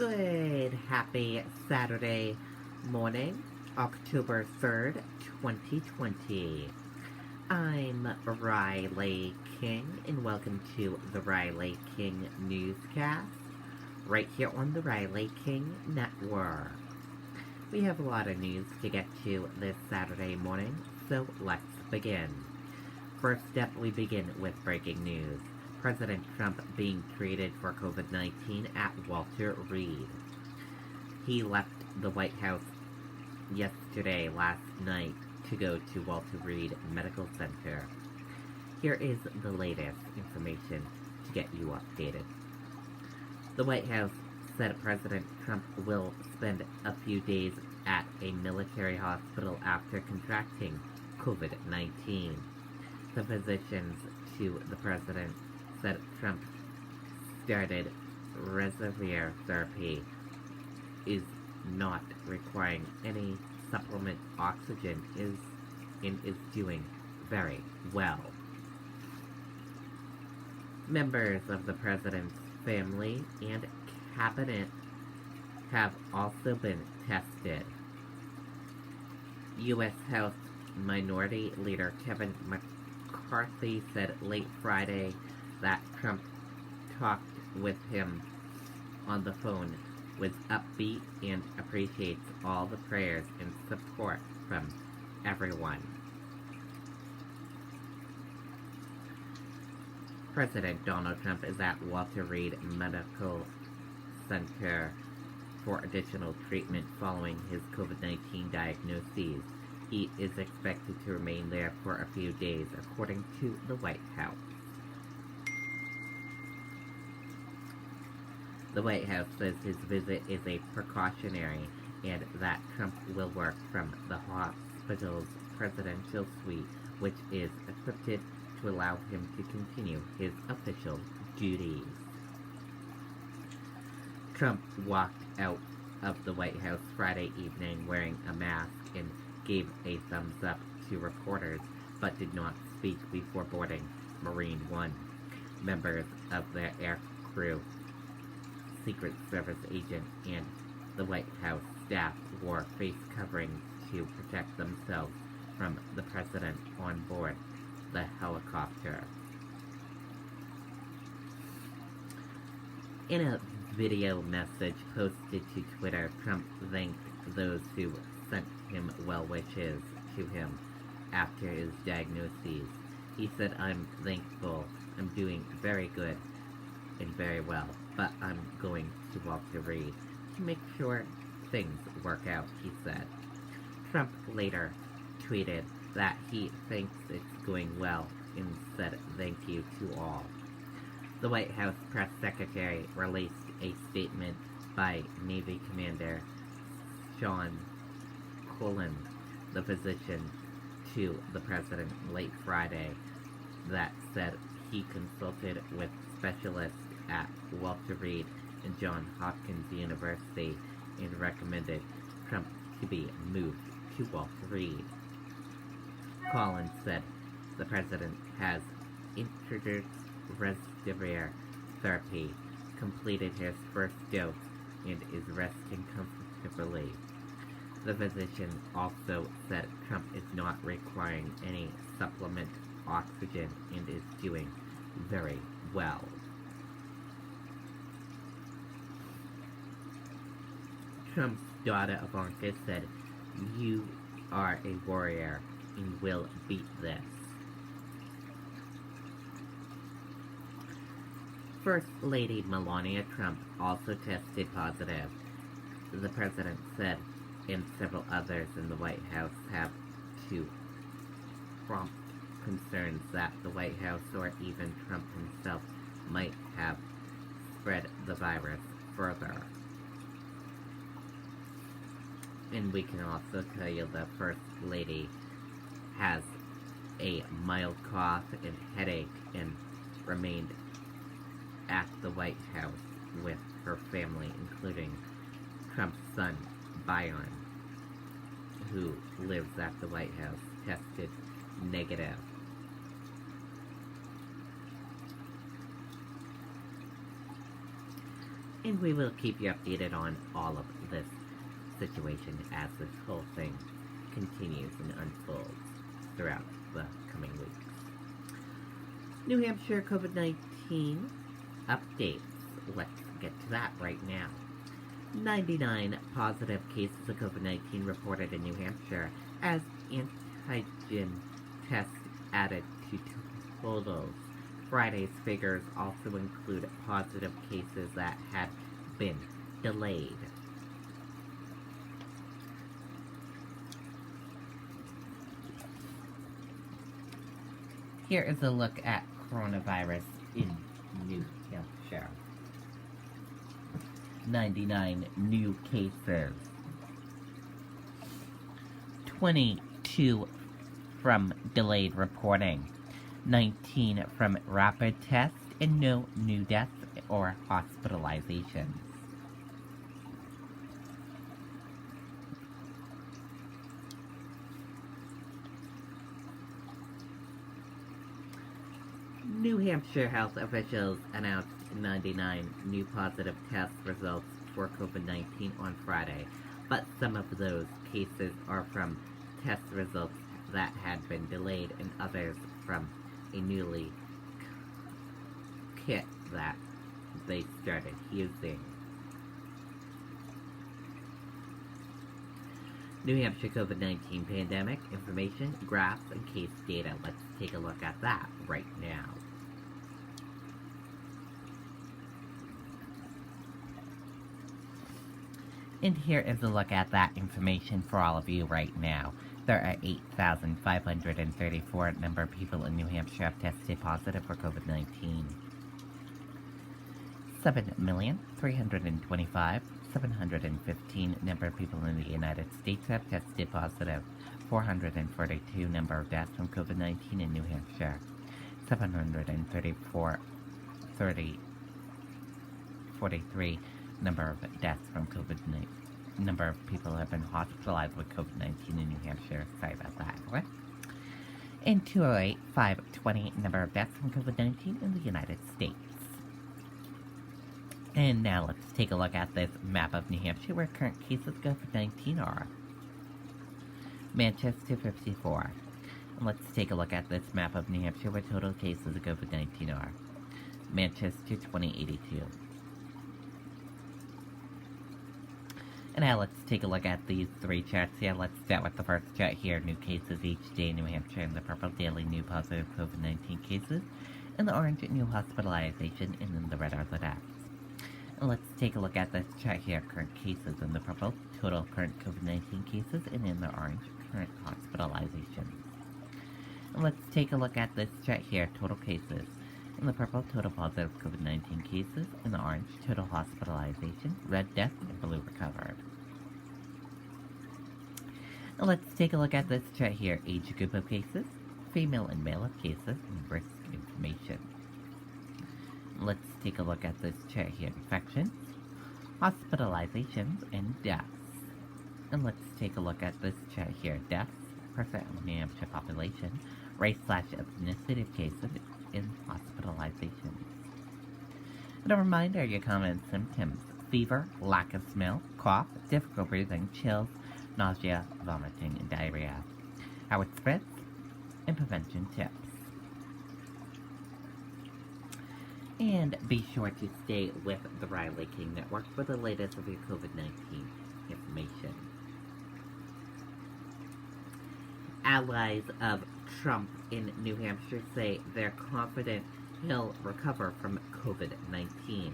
Good, happy Saturday morning, October 3rd, 2020. I'm Riley King, and welcome to the Riley King Newscast, right here on the Riley King Network. We have a lot of news to get to this Saturday morning, so let's begin. First up, we begin with breaking news. President Trump being treated for COVID-19 at Walter Reed. He left the White House last night, to go to Walter Reed Medical Center. Here is the latest information to get you updated. The White House said President Trump will spend a few days at a military hospital after contracting COVID-19. The physicians to the president said Trump started reservoir therapy, is not requiring any supplement oxygen, is doing very well. Members of the president's family and cabinet have also been tested. U.S. House Minority Leader Kevin McCarthy said late Friday that Trump talked with him on the phone, was upbeat, and appreciates all the prayers and support from everyone. President Donald Trump is at Walter Reed Medical Center for additional treatment following his COVID-19 diagnoses. He is expected to remain there for a few days, according to the White House. The White House says his visit is a precautionary and that Trump will work from the hospital's presidential suite, which is equipped to allow him to continue his official duties. Trump walked out of the White House Friday evening wearing a mask and gave a thumbs up to reporters, but did not speak before boarding Marine One. Members of the aircrew, Secret Service agent, and the White House staff wore face coverings to protect themselves from the president on board the helicopter. In a video message posted to Twitter, Trump thanked those who sent him well wishes to him after his diagnoses. He said, "I'm thankful. I'm doing very good and very well, but I'm going to Walter Reed to make sure things work out," he said. Trump later tweeted that he thinks it's going well and said thank you to all. The White House press secretary released a statement by Navy Commander Sean Cullen, the physician to the president, late Friday, that said he consulted with specialists at Walter Reed and Johns Hopkins University and recommended Trump to be moved to Walter Reed. Collins said the president has introduced reservoir therapy, completed his first dose, and is resting comfortably. The physician also said Trump is not requiring any supplement oxygen and is doing very well. Trump's daughter Ivanka said, "You are a warrior and will beat this." First Lady Melania Trump also tested positive. The president said, and several others in the White House have to prompt concerns that the White House or even Trump himself might have spread the virus further. And we can also tell you the First Lady has a mild cough and headache and remained at the White House with her family, including Trump's son, Bion, who lives at the White House, tested negative. And we will keep you updated on all of this situation as this whole thing continues and unfolds throughout the coming weeks. New Hampshire COVID-19 updates. Let's get to that right now. 99 positive cases of COVID-19 reported in New Hampshire as antigen tests added to totals. Friday's figures also include positive cases that had been delayed. Here is a look at coronavirus in New Hampshire. 99 new cases. 22 from delayed reporting. 19 from rapid tests, and no new deaths or hospitalizations. New Hampshire health officials announced 99 new positive test results for COVID-19 on Friday, but some of those cases are from test results that had been delayed and others from a newly kit that they started using. New Hampshire COVID-19 pandemic information, graphs, and case data. Let's take a look at that right now. And here is a look at that information for all of you right now. There are 8,534 number of people in New Hampshire have tested positive for COVID-19. 7,325,715 number of people in the United States have tested positive. 442 number of deaths from COVID-19 in New Hampshire. 43 number of deaths from COVID-19. Number of people have been hospitalized with COVID-19 in New Hampshire. Sorry about that. What? And 208,520 number of deaths from COVID-19 in the United States. And now let's take a look at this map of New Hampshire where current cases of COVID-19 are. Manchester 54. And let's take a look at this map of New Hampshire where total cases of COVID-19 are. Manchester 2082. And now let's take a look at these three charts here. Let's start with the first chart here. New cases each day in New Hampshire. In the purple, daily new positive COVID-19 cases. In the orange, new hospitalization. And in the red are the deaths. And let's take a look at this chart here. Current cases in the purple, total current COVID-19 cases. And in the orange, current hospitalizations. And let's take a look at this chart here. Total cases. In the purple, total positive COVID-19 cases. In the orange, total hospitalization. Red, death, and blue, recovered. And let's take a look at this chart here. Age group of cases, female and male of cases, and risk information. And let's take a look at this chart here. Infections, hospitalizations, and deaths. And let's take a look at this chart here. Deaths, percent of New Hampshire population, race/ethnicity of cases, in hospitalizations. And a reminder, your common symptoms: fever, lack of smell, cough, difficult breathing, chills, nausea, vomiting, and diarrhea. How it spreads, and prevention tips. And be sure to stay with the Riley King Network for the latest of your COVID-19 information. Allies of Trump in New Hampshire say they're confident he'll recover from COVID-19.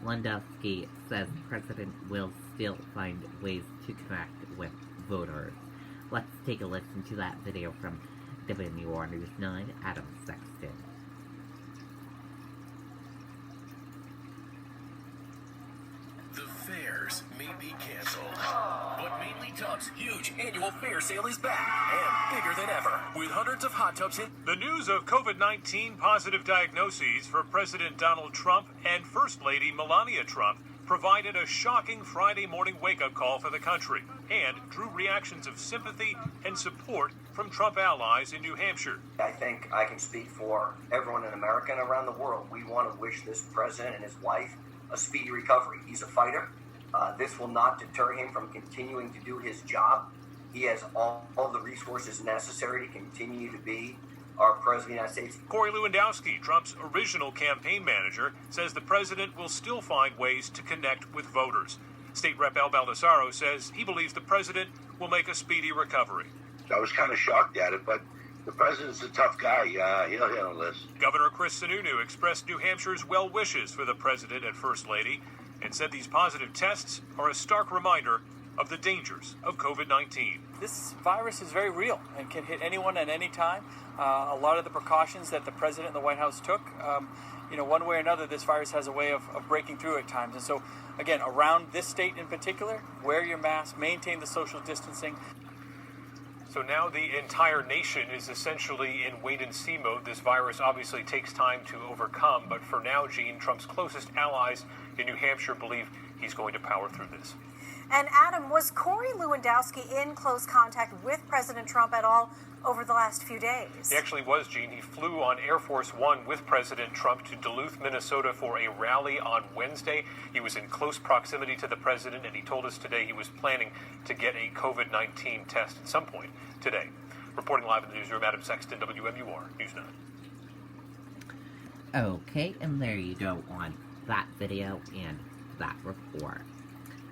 Lewandowski says the president will still find ways to connect with voters. Let's take a listen to that video from WNUR News 9, Adam Sexton. The fairs may be canceled, but Mainly Tubs' huge annual fair sale is back and bigger than ever, with hundreds of hot tubs in. The news of COVID-19 positive diagnoses for President Donald Trump and First Lady Melania Trump provided a shocking Friday morning wake-up call for the country and drew reactions of sympathy and support from Trump allies in New Hampshire. I think I can speak for everyone in America and around the world. We want to wish this president and his wife a speedy recovery. He's a fighter. This will not deter him from continuing to do his job. He has all the resources necessary to continue to be our President of the United States. Corey Lewandowski, Trump's original campaign manager, says the president will still find ways to connect with voters. State Rep Al Baldessaro says he believes the president will make a speedy recovery. I was kind of shocked at it, but the president's a tough guy. He'll handle this. Governor Chris Sununu expressed New Hampshire's well wishes for the president and First Lady and said these positive tests are a stark reminder of the dangers of COVID-19. This virus is very real and can hit anyone at any time. A lot of the precautions that the president and the White House took, one way or another, this virus has a way of breaking through at times. And so, again, around this state in particular, wear your mask, maintain the social distancing. So now the entire nation is essentially in wait-and-see mode. This virus obviously takes time to overcome, but for now, Gene, Trump's closest allies in New Hampshire believe he's going to power through this. And Adam, was Corey Lewandowski in close contact with President Trump at all over the last few days? He actually was, Gene. He flew on Air Force One with President Trump to Duluth, Minnesota for a rally on Wednesday. He was in close proximity to the president, and he told us today he was planning to get a COVID-19 test at some point today. Reporting live in the newsroom, Adam Sexton, WMUR News 9. Okay, and there you go on that video and that report.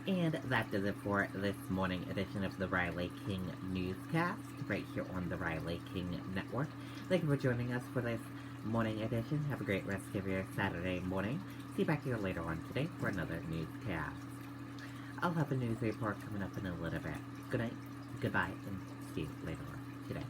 And that does it for this morning edition of the Riley King Newscast, right here on the Riley King Network. Thank you for joining us for this morning edition. Have a great rest of your Saturday morning. See you back here later on today for another newscast. I'll have a news report coming up in a little bit. Good night, goodbye, and see you later on today.